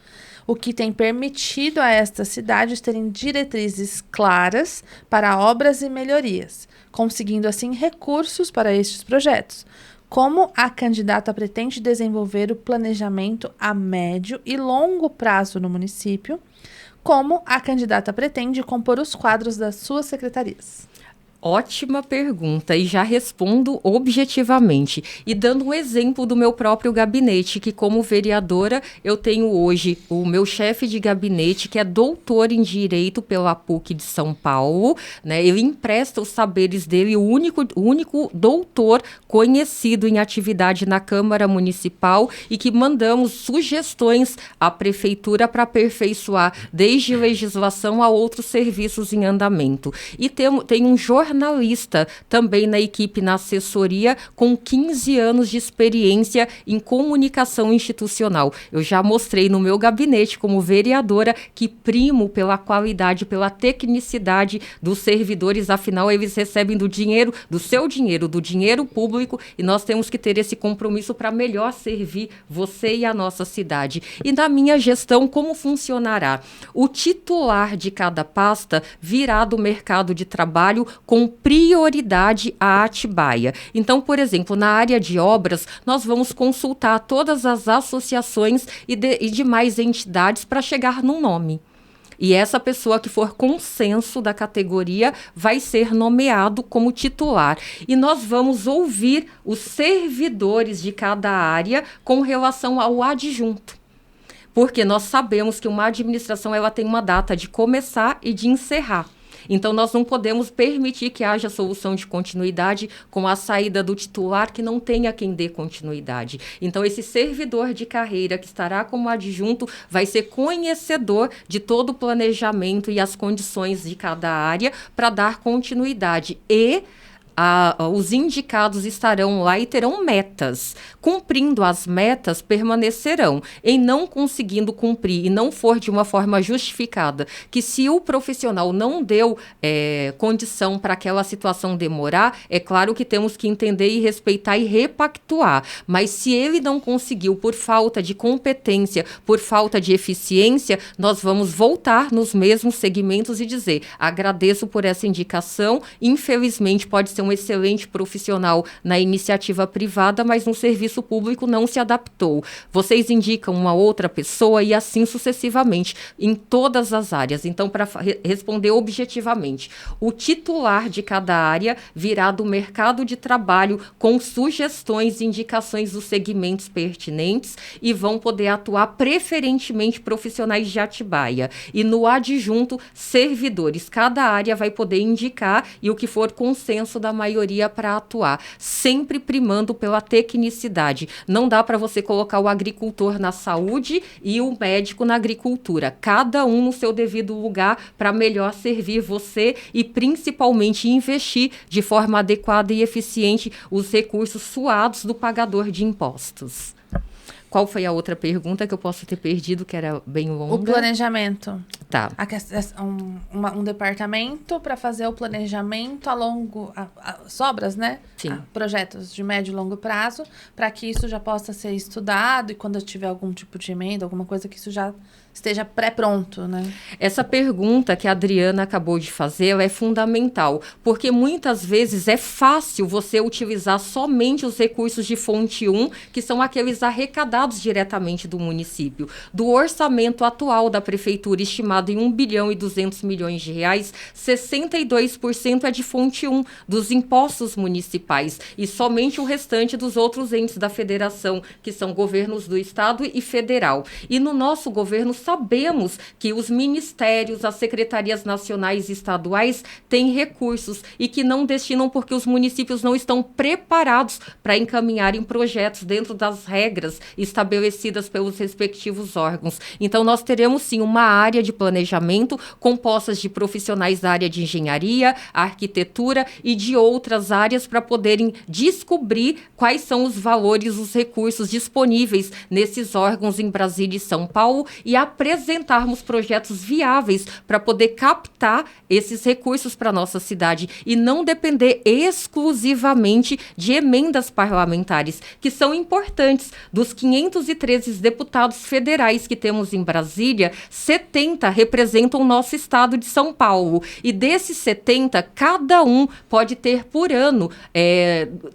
o que tem permitido a estas cidades terem diretrizes claras para obras e melhorias, conseguindo assim recursos para estes projetos. Como a candidata pretende desenvolver o planejamento a médio e longo prazo no município, como a candidata pretende compor os quadros das suas secretarias? Ótima pergunta, e já respondo objetivamente. E dando um exemplo do meu próprio gabinete, que como vereadora eu tenho hoje o meu chefe de gabinete, que é doutor em Direito pela PUC de São Paulo, né? Ele empresta os saberes dele, o único doutor conhecido em atividade na Câmara Municipal, e que mandamos sugestões à Prefeitura para aperfeiçoar desde legislação a outros serviços em andamento. E tem um jornalista também na equipe, na assessoria, com 15 anos de experiência em comunicação institucional. Eu já mostrei no meu gabinete, como vereadora, que primo pela qualidade, pela tecnicidade dos servidores, afinal, eles recebem do seu dinheiro, do dinheiro público, e nós temos que ter esse compromisso para melhor servir você e a nossa cidade. E na minha gestão, como funcionará? O titular de cada pasta virá do mercado de trabalho com prioridade a Atibaia. Então, por exemplo, na área de obras, nós vamos consultar todas as associações e demais entidades para chegar num nome. E essa pessoa que for consenso da categoria vai ser nomeado como titular. E nós vamos ouvir os servidores de cada área com relação ao adjunto. Porque nós sabemos que uma administração ela tem uma data de começar e de encerrar. Então, nós não podemos permitir que haja solução de continuidade com a saída do titular que não tenha quem dê continuidade. Então, esse servidor de carreira que estará como adjunto vai ser conhecedor de todo o planejamento e as condições de cada área para dar continuidade. E os indicados estarão lá e terão metas. Cumprindo as metas, permanecerão. Em não conseguindo cumprir e não for de uma forma justificada, que se o profissional não deu condição para aquela situação demorar, é claro que temos que entender e respeitar e repactuar. Mas se ele não conseguiu por falta de competência, por falta de eficiência, nós vamos voltar nos mesmos segmentos e dizer: agradeço por essa indicação, infelizmente pode ser um excelente profissional na iniciativa privada, mas no serviço público não se adaptou. Vocês indicam uma outra pessoa e assim sucessivamente, em todas as áreas. Então, para responder objetivamente, o titular de cada área virá do mercado de trabalho com sugestões e indicações dos segmentos pertinentes e vão poder atuar preferentemente profissionais de Atibaia. E no adjunto, servidores. Cada área vai poder indicar e o que for consenso da maioria para atuar, sempre primando pela tecnicidade. Não dá para você colocar o agricultor na saúde e o médico na agricultura. Cada um no seu devido lugar para melhor servir você e principalmente investir de forma adequada e eficiente os recursos suados do pagador de impostos. Qual foi a outra pergunta que eu posso ter perdido, que era bem longa? O planejamento. Tá. Um departamento para fazer o planejamento a longo... As obras, né? Sim. Projetos de médio e longo prazo, para que isso já possa ser estudado e quando tiver algum tipo de emenda, alguma coisa que isso já esteja pré-pronto, né? Essa pergunta que a Adriana acabou de fazer, ela é fundamental, porque muitas vezes é fácil você utilizar somente os recursos de fonte 1, que são aqueles arrecadados diretamente do município. Do orçamento atual da prefeitura, estimado em 1 bilhão e 200 milhões de reais, 62% é de fonte 1, dos impostos municipais, e somente o restante dos outros entes da federação, que são governos do estado e federal. E no nosso governo sabemos que os ministérios, as secretarias nacionais e estaduais têm recursos e que não destinam porque os municípios não estão preparados para encaminharem projetos dentro das regras estabelecidas pelos respectivos órgãos. Então, nós teremos sim uma área de planejamento composta de profissionais da área de engenharia, arquitetura e de outras áreas para poderem descobrir quais são os valores, os recursos disponíveis nesses órgãos em Brasília e São Paulo e apresentarmos projetos viáveis para poder captar esses recursos para a nossa cidade e não depender exclusivamente de emendas parlamentares, que são importantes. Dos 513 deputados federais que temos em Brasília, 70 representam o nosso estado de São Paulo. E desses 70, cada um pode ter por ano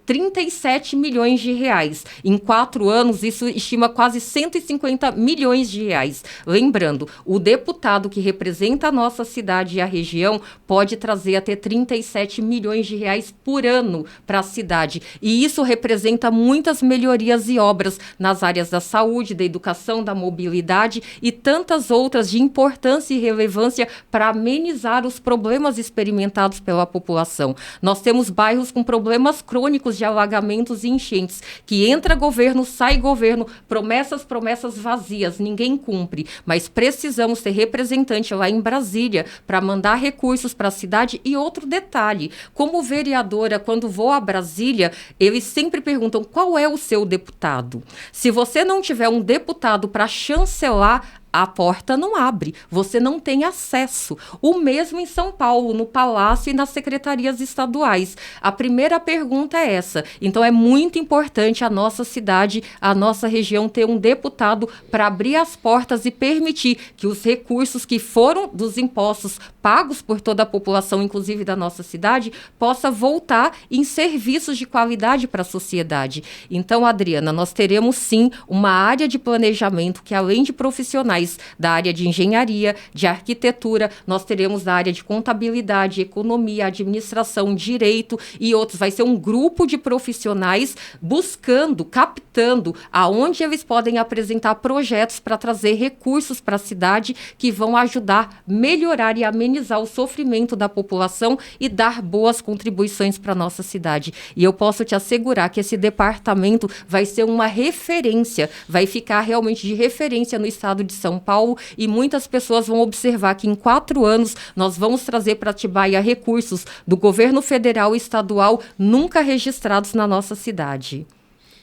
37 milhões de reais. Em 4 anos, isso estima quase 150 milhões de reais. Lembrando, o deputado que representa a nossa cidade e a região pode trazer até 37 milhões de reais por ano para a cidade. E isso representa muitas melhorias e obras nas áreas da saúde, da educação, da mobilidade e tantas outras de importância e relevância para amenizar os problemas experimentados pela população. Nós temos bairros com problemas crônicos de alagamentos e enchentes, que entra governo, sai governo, promessas vazias, ninguém cumpre. Mas precisamos ter representante lá em Brasília para mandar recursos para a cidade. E outro detalhe, como vereadora, quando vou a Brasília, eles sempre perguntam qual é o seu deputado. Se você não tiver um deputado para chancelar, a porta não abre, você não tem acesso. O mesmo em São Paulo, no Palácio e nas secretarias estaduais. A primeira pergunta é essa. Então, é muito importante a nossa cidade, a nossa região ter um deputado para abrir as portas e permitir que os recursos que foram dos impostos pagos por toda a população, inclusive da nossa cidade, possa voltar em serviços de qualidade para a sociedade. Então, Adriana, nós teremos sim uma área de planejamento que, além de profissionais da área de engenharia, de arquitetura, nós teremos da área de contabilidade, economia, administração, direito e outros. Vai ser um grupo de profissionais buscando, captando aonde eles podem apresentar projetos para trazer recursos para a cidade que vão ajudar, melhorar e amenizar o sofrimento da população e dar boas contribuições para a nossa cidade. E eu posso te assegurar que esse departamento vai ser uma referência, vai ficar realmente de referência no estado de São Paulo e muitas pessoas vão observar que em 4 anos nós vamos trazer para Atibaia recursos do governo federal e estadual nunca registrados na nossa cidade.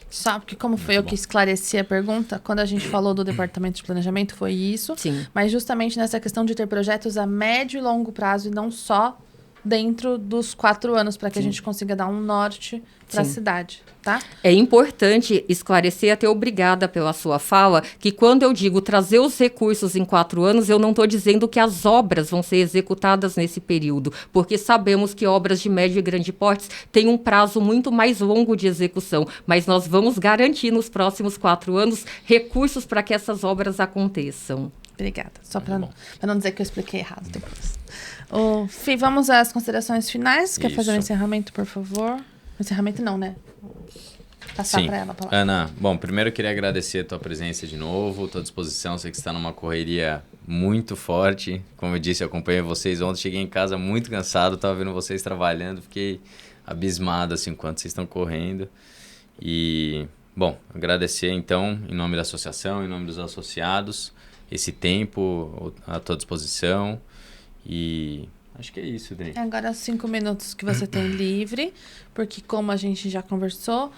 Só porque como foi eu que esclareci a pergunta, quando a gente falou do departamento de planejamento foi isso, Sim. Mas justamente nessa questão de ter projetos a médio e longo prazo e não só dentro dos 4 anos, para que a gente consiga dar um norte para a cidade, tá? É importante esclarecer, até obrigada pela sua fala, que quando eu digo trazer os recursos em 4 anos, eu não estou dizendo que as obras vão ser executadas nesse período, porque sabemos que obras de médio e grande porte têm um prazo muito mais longo de execução, mas nós vamos garantir nos próximos 4 anos recursos para que essas obras aconteçam. Obrigada. Só para não dizer que eu expliquei errado depois. Fih, vamos às considerações finais. Quer fazer o encerramento, por favor? Encerramento não, né? Passar para ela a palavra. Ana, bom, primeiro eu queria agradecer a tua presença de novo, tua disposição. Sei que você está numa correria muito forte. Como eu disse, eu acompanhei vocês ontem, cheguei em casa muito cansado, estava vendo vocês trabalhando, fiquei abismado assim, enquanto vocês estão correndo. E, bom, agradecer então, em nome da associação, em nome dos associados, esse tempo à tua disposição. E acho que é isso, Dri. Agora 5 minutos que você tem livre, porque como a gente já conversou,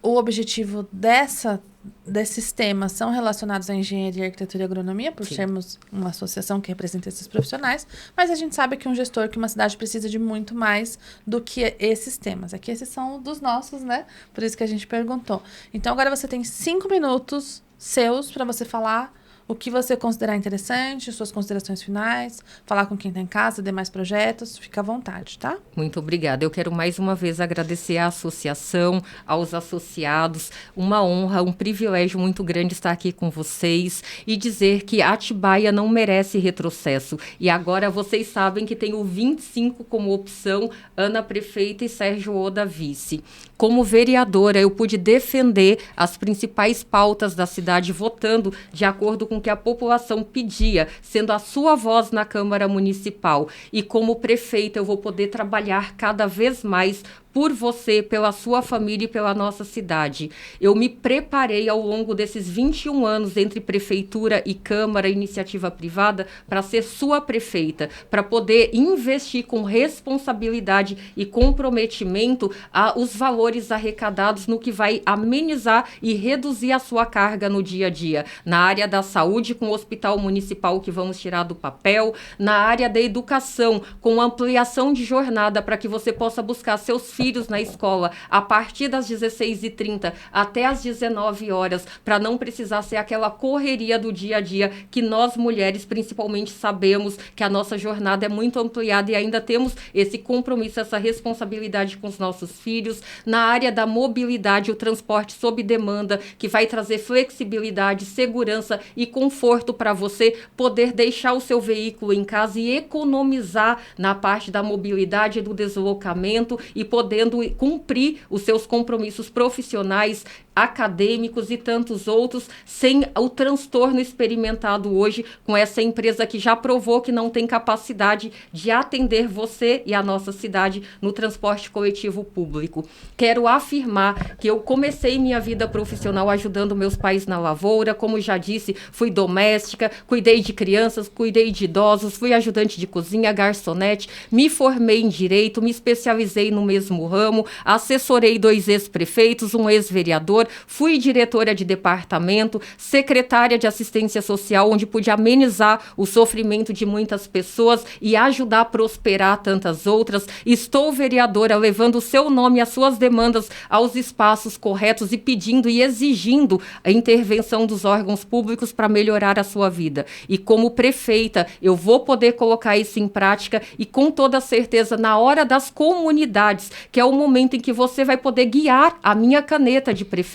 o objetivo desses temas são relacionados à engenharia, arquitetura e agronomia, por sermos uma associação que representa esses profissionais, mas a gente sabe que um gestor, que uma cidade precisa de muito mais do que esses temas. Aqui esses são dos nossos, né? Por isso que a gente perguntou. Então agora você tem 5 minutos seus para você falar o que você considerar interessante, suas considerações finais, falar com quem está em casa, demais projetos, fica à vontade, tá? Muito obrigada. Eu quero mais uma vez agradecer à associação, aos associados. Uma honra, um privilégio muito grande estar aqui com vocês e dizer que Atibaia não merece retrocesso. E agora vocês sabem que tem o 25 como opção, Ana Prefeita e Sérgio Oda Vice. Como vereadora, eu pude defender as principais pautas da cidade, votando de acordo com o que a população pedia, sendo a sua voz na Câmara Municipal. E como prefeita, eu vou poder trabalhar cada vez mais por você, pela sua família e pela nossa cidade. Eu me preparei ao longo desses 21 anos entre prefeitura e Câmara, iniciativa privada, para ser sua prefeita, para poder investir com responsabilidade e comprometimento os valores arrecadados no que vai amenizar e reduzir a sua carga no dia a dia. Na área da saúde, com o hospital municipal que vamos tirar do papel, na área da educação, com ampliação de jornada para que você possa buscar seus filhos na escola a partir das 16h30 até as 19 horas, para não precisar ser aquela correria do dia a dia que nós mulheres principalmente sabemos que a nossa jornada é muito ampliada e ainda temos esse compromisso, essa responsabilidade com os nossos filhos. Na área da mobilidade, o transporte sob demanda, que vai trazer flexibilidade, segurança e conforto para você poder deixar o seu veículo em casa e economizar na parte da mobilidade e do deslocamento e podendo cumprir os seus compromissos profissionais, acadêmicos e tantos outros, sem o transtorno experimentado hoje com essa empresa que já provou que não tem capacidade de atender você e a nossa cidade no transporte coletivo público. Quero afirmar que eu comecei minha vida profissional ajudando meus pais na lavoura, como já disse, fui doméstica, cuidei de crianças, cuidei de idosos, fui ajudante de cozinha, garçonete, me formei em direito, me especializei no mesmo ramo, assessorei 2 ex-prefeitos, um ex-vereador, fui diretora de departamento, secretária de assistência social, onde pude amenizar o sofrimento de muitas pessoas e ajudar a prosperar tantas outras. Estou vereadora levando o seu nome e as suas demandas aos espaços corretos e pedindo e exigindo a intervenção dos órgãos públicos para melhorar a sua vida. E como prefeita, eu vou poder colocar isso em prática e com toda certeza na hora das comunidades, que é o momento em que você vai poder guiar a minha caneta de prefeita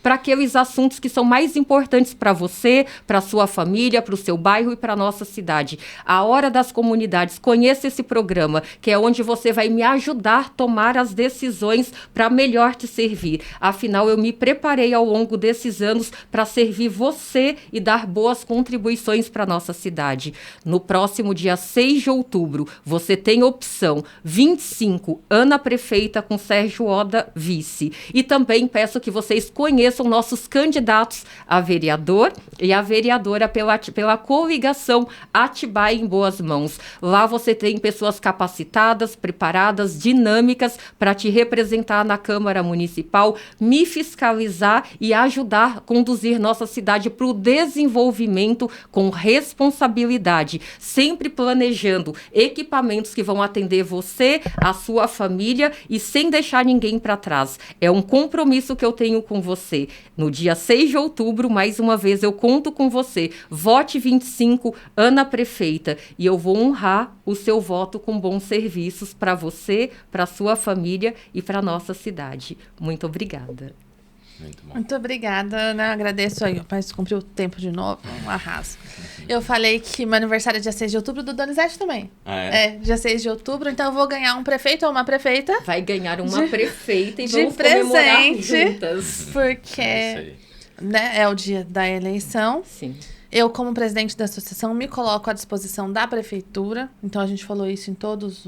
para aqueles assuntos que são mais importantes para você, para a sua família, para o seu bairro e para a nossa cidade. A hora das comunidades, conheça esse programa, que é onde você vai me ajudar a tomar as decisões para melhor te servir. Afinal, eu me preparei ao longo desses anos para servir você e dar boas contribuições para a nossa cidade. No próximo dia 6 de outubro, você tem opção 25, Ana Prefeita com Sérgio Oda Vice. E também peço que vocês conheçam nossos candidatos a vereador e a vereadora pela coligação Atibaia em Boas Mãos. Lá você tem pessoas capacitadas, preparadas, dinâmicas para te representar na Câmara Municipal, me fiscalizar e ajudar a conduzir nossa cidade para o desenvolvimento com responsabilidade, sempre planejando equipamentos que vão atender você, a sua família e sem deixar ninguém para trás. É um compromisso que eu tenho com você. No dia 6 de outubro, mais uma vez, eu conto com você. Vote 25, Ana Prefeita, e eu vou honrar o seu voto com bons serviços para você, para sua família e para nossa cidade. Muito obrigada. Muito bom. Muito obrigada, Ana. Agradeço aí. O pai cumpriu o tempo de novo. Um arraso. Eu falei que meu aniversário é dia 6 de outubro, do Donizete também. Ah, é? É, dia 6 de outubro. Então eu vou ganhar um prefeito ou uma prefeita. Vai ganhar uma prefeita e de vamos comemorar presente, juntas. Porque né, é o dia da eleição. Sim. Eu, como presidente da associação, me coloco à disposição da prefeitura. Então, a gente falou isso em todas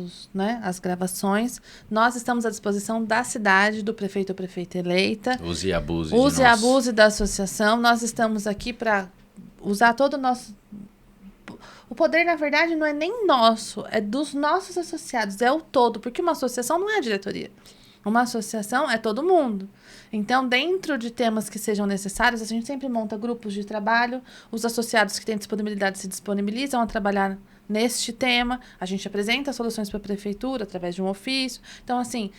as gravações. Nós estamos à disposição da cidade, do prefeito ou prefeita eleita. Use e abuse. Use e abuse da associação. Nós estamos aqui para usar todo o nosso... O poder, na verdade, não é nem nosso, é dos nossos associados, é o todo. Porque uma associação não é a diretoria. Uma associação é todo mundo. Então, dentro de temas que sejam necessários, a gente sempre monta grupos de trabalho. Os associados que têm disponibilidade se disponibilizam a trabalhar neste tema. A gente apresenta soluções para a prefeitura através de um ofício. Então, assim,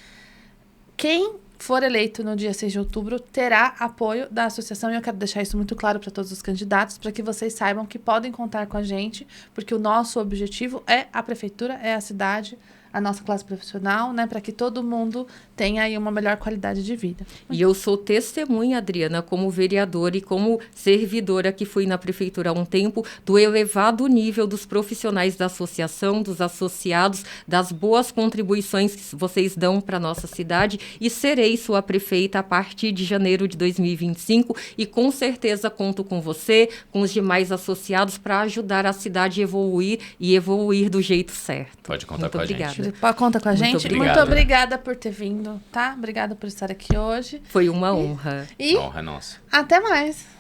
quem for eleito no dia 6 de outubro, terá apoio da associação, e eu quero deixar isso muito claro para todos os candidatos, para que vocês saibam que podem contar com a gente, porque o nosso objetivo é a prefeitura, é a cidade, a nossa classe profissional, né, para que todo mundo tenha aí uma melhor qualidade de vida. E eu sou testemunha, Adriana, como vereadora e como servidora que fui na prefeitura há um tempo, do elevado nível dos profissionais da associação, dos associados, das boas contribuições que vocês dão para a nossa cidade, e serei sua prefeita a partir de janeiro de 2025, e com certeza conto com você, com os demais associados, para ajudar a cidade a evoluir e evoluir do jeito certo. Pode contar Muito com a obrigada. gente. Conta com a gente. obrigado. Muito obrigada por ter vindo, tá? Obrigada por estar aqui hoje. Foi uma honra. E Honra nossa. até mais.